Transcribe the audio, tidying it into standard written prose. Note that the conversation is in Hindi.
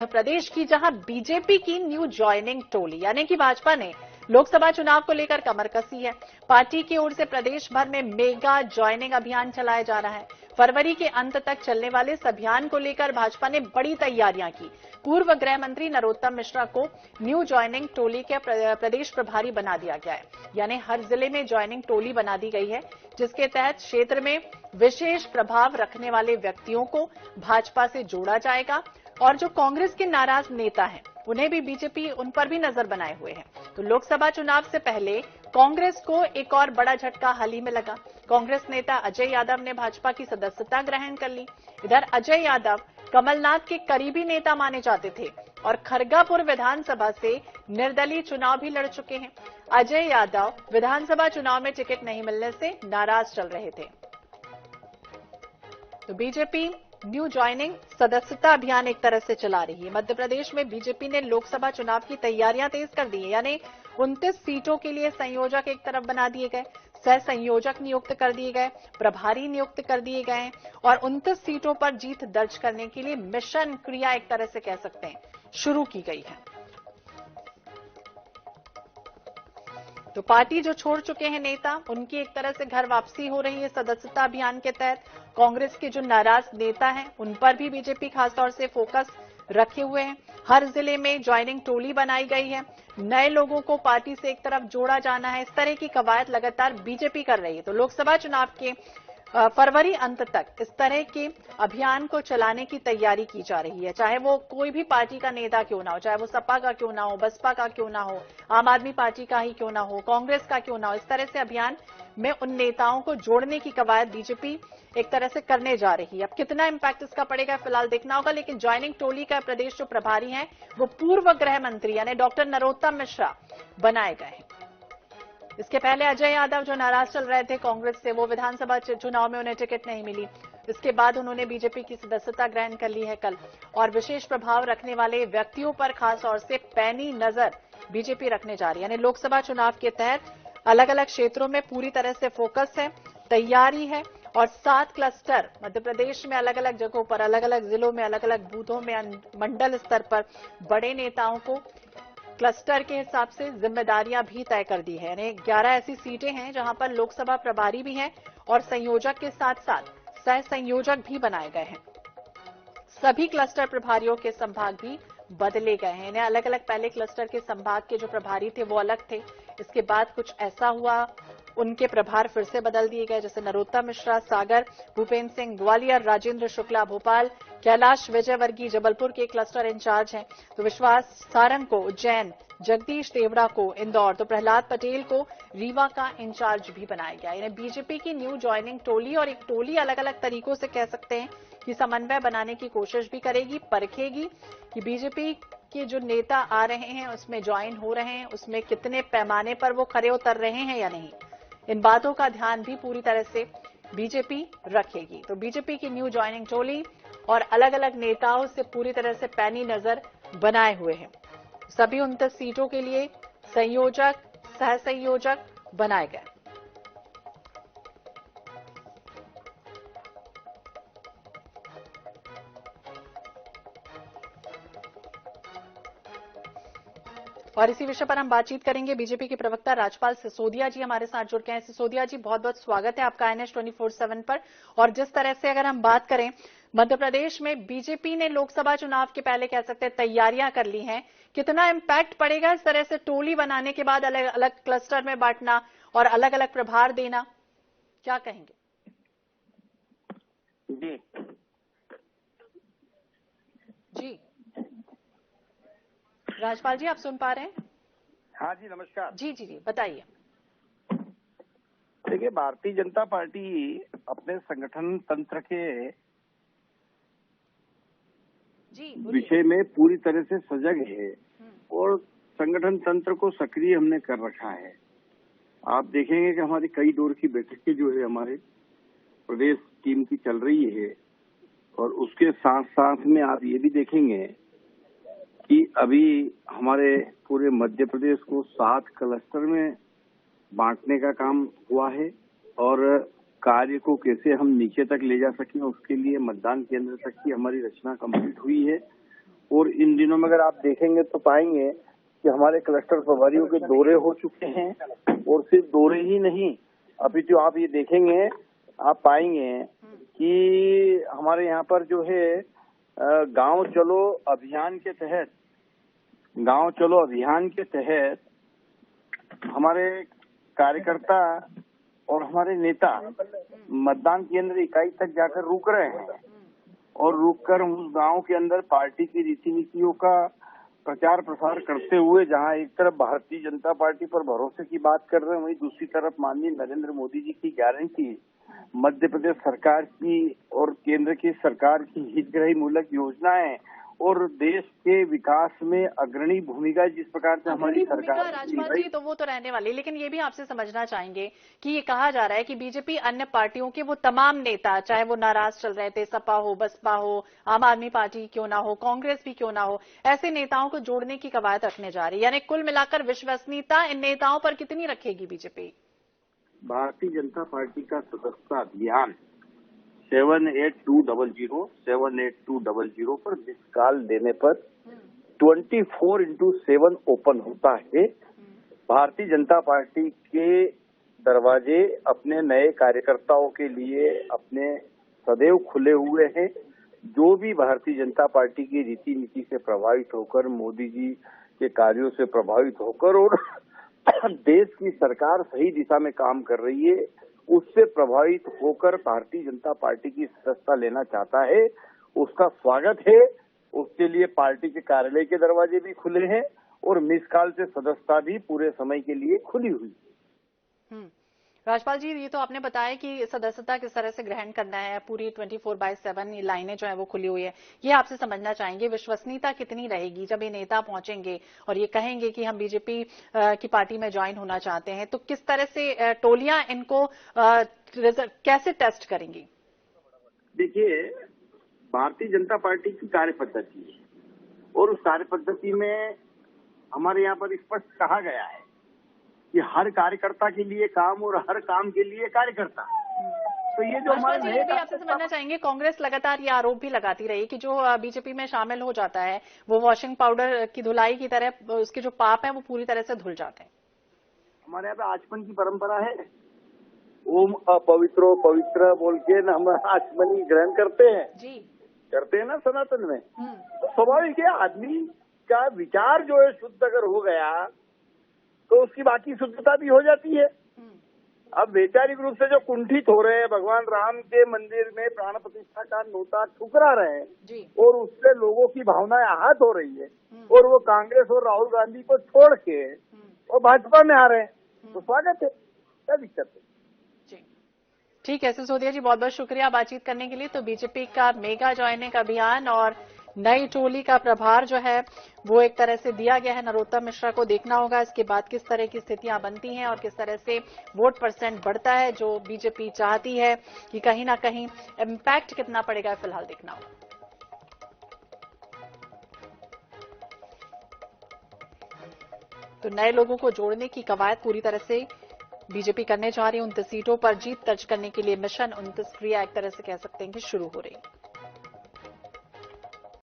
प्रदेश की जहां बीजेपी की न्यू ज्वाइनिंग टोली यानी कि भाजपा ने लोकसभा चुनाव को लेकर कमर कसी है। पार्टी की ओर से प्रदेश भर में मेगा ज्वाइनिंग अभियान चलाया जा रहा है। फरवरी के अंत तक चलने वाले इस अभियान को लेकर भाजपा ने बड़ी तैयारियां की। पूर्व गृह मंत्री नरोत्तम मिश्रा को न्यू ज्वाइनिंग टोली के प्रदेश प्रभारी बना दिया गया है। यानी हर जिले में ज्वाइनिंग टोली बना दी गई है, जिसके तहत क्षेत्र में विशेष प्रभाव रखने वाले व्यक्तियों को भाजपा से जोड़ा जाएगा और जो कांग्रेस के नाराज नेता हैं उन्हें भी बीजेपी उन पर भी नजर बनाए हुए है। तो लोकसभा चुनाव से पहले कांग्रेस को एक और बड़ा झटका हाल ही में लगा। कांग्रेस नेता अजय यादव ने भाजपा की सदस्यता ग्रहण कर ली। इधर अजय यादव कमलनाथ के करीबी नेता माने जाते थे और खरगापुर विधानसभा से निर्दलीय चुनाव भी लड़ चुके हैं। अजय यादव विधानसभा चुनाव में टिकट नहीं मिलने से नाराज चल रहे थे। तो बीजेपी न्यू ज्वाइनिंग सदस्यता अभियान एक तरह से चला रही है। मध्य प्रदेश में बीजेपी ने लोकसभा चुनाव की तैयारियां तेज कर दी है। यानी 29 सीटों के लिए संयोजक एक तरफ बना दिए गए, सह संयोजक नियुक्त कर दिए गए, प्रभारी नियुक्त कर दिए गए हैं और 29 सीटों पर जीत दर्ज करने के लिए मिशन क्रिया एक तरह से कह सकते हैं शुरू की गई है। तो पार्टी जो छोड़ चुके हैं नेता, उनकी एक तरह से घर वापसी हो रही है सदस्यता अभियान के तहत। कांग्रेस के जो नाराज नेता हैं उन पर भी बीजेपी खासतौर से फोकस रखे हुए हैं। हर जिले में ज्वाइनिंग टोली बनाई गई है। नए लोगों को पार्टी से एक तरफ जोड़ा जाना है, इस तरह की कवायद लगातार बीजेपी कर रही है। तो लोकसभा चुनाव के फरवरी अंत तक इस तरह के अभियान को चलाने की तैयारी की जा रही है। चाहे वो कोई भी पार्टी का नेता क्यों ना हो, चाहे वो सपा का क्यों ना हो, बसपा का क्यों ना हो, आम आदमी पार्टी का ही क्यों ना हो, कांग्रेस का क्यों ना हो, इस तरह से अभियान में उन नेताओं को जोड़ने की कवायद बीजेपी एक तरह से करने जा रही है। अब कितना इंपैक्ट इसका पड़ेगा फिलहाल देखना होगा, लेकिन ज्वाइनिंग टोली का प्रदेश जो प्रभारी हैं वो पूर्व गृह मंत्री यानी डॉक्टर नरोत्तम मिश्रा बनाए गए हैं। इसके पहले अजय यादव जो नाराज चल रहे थे कांग्रेस से, वो विधानसभा चुनाव में उन्हें टिकट नहीं मिली। इसके बाद उन्होंने बीजेपी की सदस्यता ग्रहण कर ली है कल। और विशेष प्रभाव रखने वाले व्यक्तियों पर खास तौर से पैनी नजर बीजेपी रखने जा रही है। यानी लोकसभा चुनाव के तहत अलग अलग क्षेत्रों में पूरी तरह से फोकस है, तैयारी है और 7 क्लस्टर मध्य प्रदेश में अलग अलग जगहों पर, अलग अलग जिलों में, अलग अलग बूथों में, मंडल स्तर पर बड़े नेताओं को क्लस्टर के हिसाब से जिम्मेदारियां भी तय कर दी है। यानी 11 ऐसी सीटें हैं जहां पर लोकसभा प्रभारी भी हैं और संयोजक के साथ साथ सह संयोजक भी बनाए गए हैं। सभी क्लस्टर प्रभारियों के संभाग भी बदले गए हैं। इन्हें अलग अलग, पहले क्लस्टर के संभाग के जो प्रभारी थे वो अलग थे, इसके बाद कुछ ऐसा हुआ उनके प्रभार फिर से बदल दिए गए। जैसे नरोत्तम मिश्रा सागर, भूपेन्द्र सिंह ग्वालियर, राजेंद्र शुक्ला भोपाल, कैलाश विजयवर्गीय जबलपुर के क्लस्टर इंचार्ज हैं। तो विश्वास सारंग को उज्जैन, जगदीश देवड़ा को इंदौर, तो प्रहलाद पटेल को रीवा का इंचार्ज भी बनाया गया। यानी बीजेपी की न्यू ज्वाइनिंग टोली और एक टोली अलग अलग तरीकों से कह सकते हैं कि समन्वय बनाने की कोशिश भी करेगी, परखेगी कि बीजेपी के जो नेता आ रहे हैं उसमें ज्वाइन हो रहे हैं, उसमें कितने पैमाने पर वो खरे उतर रहे हैं या नहीं। इन बातों का ध्यान भी पूरी तरह से बीजेपी रखेगी। तो बीजेपी की न्यू ज्वाइनिंग टोली और अलग अलग नेताओं से पूरी तरह से पैनी नजर बनाए हुए हैं। सभी 29 सीटों के लिए संयोजक, सह संयोजक बनाए गए। और इसी विषय पर हम बातचीत करेंगे। बीजेपी के प्रवक्ता राजपाल सिसोदिया जी हमारे साथ जुड़ गए हैं। सिसोदिया जी, बहुत बहुत स्वागत है आपका NH 24/7 पर। और जिस तरह से अगर हम बात करें, मध्य प्रदेश में बीजेपी ने लोकसभा चुनाव के पहले कह सकते हैं तैयारियां कर ली हैं, कितना इम्पैक्ट पड़ेगा इस तरह से टोली बनाने के बाद अलग अलग क्लस्टर में बांटना और अलग अलग प्रभार देना, क्या कहेंगे? जी जी राजपाल जी, आप सुन पा रहे हैं? हाँ जी, नमस्कार। जी जी जी, बताइए। देखिए, भारतीय जनता पार्टी अपने संगठन तंत्र के विषय में पूरी तरह से सजग है और संगठन तंत्र को सक्रिय हमने कर रखा है। आप देखेंगे कि हमारी कई दौर की बैठकें जो है हमारे प्रदेश टीम की चल रही है और उसके साथ साथ में आप ये भी देखेंगे कि अभी हमारे पूरे मध्य प्रदेश को 7 क्लस्टर में बांटने का काम हुआ है और कार्य को कैसे हम नीचे तक ले जा सकें उसके लिए मतदान केंद्र तक की हमारी रचना कंप्लीट हुई है और इन दिनों में अगर आप देखेंगे तो पाएंगे कि हमारे क्लस्टर प्रभारियों के दौरे हो चुके हैं, और सिर्फ दौरे ही नहीं, अभी जो आप ये देखेंगे आप पाएंगे कि हमारे यहाँ पर जो है गांव चलो अभियान के तहत हमारे कार्यकर्ता और हमारे नेता मतदान केंद्र इकाई तक जाकर रुक रहे हैं, और रुककर उस गांव के अंदर पार्टी की रीति नीतियों का प्रचार प्रसार करते हुए जहां एक तरफ भारतीय जनता पार्टी पर भरोसे की बात कर रहे हैं, वहीं दूसरी तरफ माननीय नरेंद्र मोदी जी की गारंटी, मध्य प्रदेश सरकार की और केंद्र की सरकार की हितग्राही मूलक योजनाएं और देश के विकास में अग्रणी भूमिका जिस प्रकार से हमारी सरकार राजपाल जी, तो वो तो रहने वाली, लेकिन ये भी आपसे समझना चाहेंगे कि ये कहा जा रहा है कि बीजेपी अन्य पार्टियों के वो तमाम नेता, चाहे वो नाराज चल रहे थे, सपा हो, बसपा हो, आम आदमी पार्टी क्यों ना हो, कांग्रेस भी क्यों ना हो, ऐसे नेताओं को जोड़ने की कवायद रखने जा रही है। यानी कुल मिलाकर विश्वसनीयता इन नेताओं पर कितनी रखेगी बीजेपी? भारतीय जनता पार्टी का सदस्यता अभियान 78200 पर मिस कॉल देने पर 24/7 ओपन होता है। भारतीय जनता पार्टी के दरवाजे अपने नए कार्यकर्ताओं के लिए अपने सदैव खुले हुए हैं। जो भी भारतीय जनता पार्टी की रीति नीति से प्रभावित होकर, मोदी जी के कार्यों से प्रभावित होकर और देश की सरकार सही दिशा में काम कर रही है, उससे प्रभावित होकर भारतीय जनता पार्टी की सदस्यता लेना चाहता है, उसका स्वागत है। उसके लिए पार्टी के कार्यालय के दरवाजे भी खुले हैं और मिस कॉल से सदस्यता भी पूरे समय के लिए खुली हुई। राजपाल जी, ये तो आपने बताया कि सदस्यता किस तरह से ग्रहण करना है, पूरी 24/7 लाइनें जो है वो खुली हुई है। ये आपसे समझना चाहेंगे विश्वसनीयता कितनी रहेगी जब ये नेता पहुंचेंगे और ये कहेंगे कि हम बीजेपी की पार्टी में ज्वाइन होना चाहते हैं, तो किस तरह से टोलियां इनको कैसे टेस्ट करेंगी? देखिए, भारतीय जनता पार्टी की कार्य पद्धति है और उस कार्य पद्धति में हमारे यहाँ पर स्पष्ट कहा गया है कि हर कार्यकर्ता के लिए काम और हर काम के लिए कार्यकर्ता। तो ये जो हमारे नए भी आपसे समझना चाहेंगे, कांग्रेस लगातार ये आरोप भी लगाती रही कि जो बीजेपी में शामिल हो जाता है वो वॉशिंग पाउडर की धुलाई की तरह उसके जो पाप है वो पूरी तरह से धुल जाते हैं। हमारे यहाँ पे आचमन की परंपरा है, ओम अपवित्रो पवित्र बोल के ना हम आचमनी ग्रहण करते हैं जी, करते हैं ना सनातन में। तो स्वाभाविक है, आदमी का विचार जो है शुद्ध अगर हो गया तो उसकी बाकी शुद्धता भी हो जाती है। अब वैचारिक रूप से जो कुंठित हो रहे हैं, भगवान राम के मंदिर में प्राण प्रतिष्ठा का नोता ठुकरा रहे हैं और उससे लोगों की भावनाएं आहत हो रही है और वो कांग्रेस और राहुल गांधी को छोड़ के और भाजपा में आ रहे हैं, तो स्वागत है, क्या दिक्कत है? ठीक है सिसोदिया जी, बहुत बहुत शुक्रिया बातचीत करने के लिए। तो बीजेपी का मेगा ज्वाइनिंग अभियान और नई टोली का प्रभार जो है वो एक तरह से दिया गया है नरोत्तम मिश्रा को। देखना होगा इसके बाद किस तरह की स्थितियां बनती हैं और किस तरह से वोट परसेंट बढ़ता है जो बीजेपी चाहती है कि कहीं ना कहीं इम्पैक्ट कितना पड़ेगा, फिलहाल देखना होगा। तो नए लोगों को जोड़ने की कवायद पूरी तरह से बीजेपी करने जा रही है। 29 सीटों पर जीत दर्ज करने के लिए मिशन 29 क्रिया एक तरह से कह सकते हैं कि शुरू हो रही है।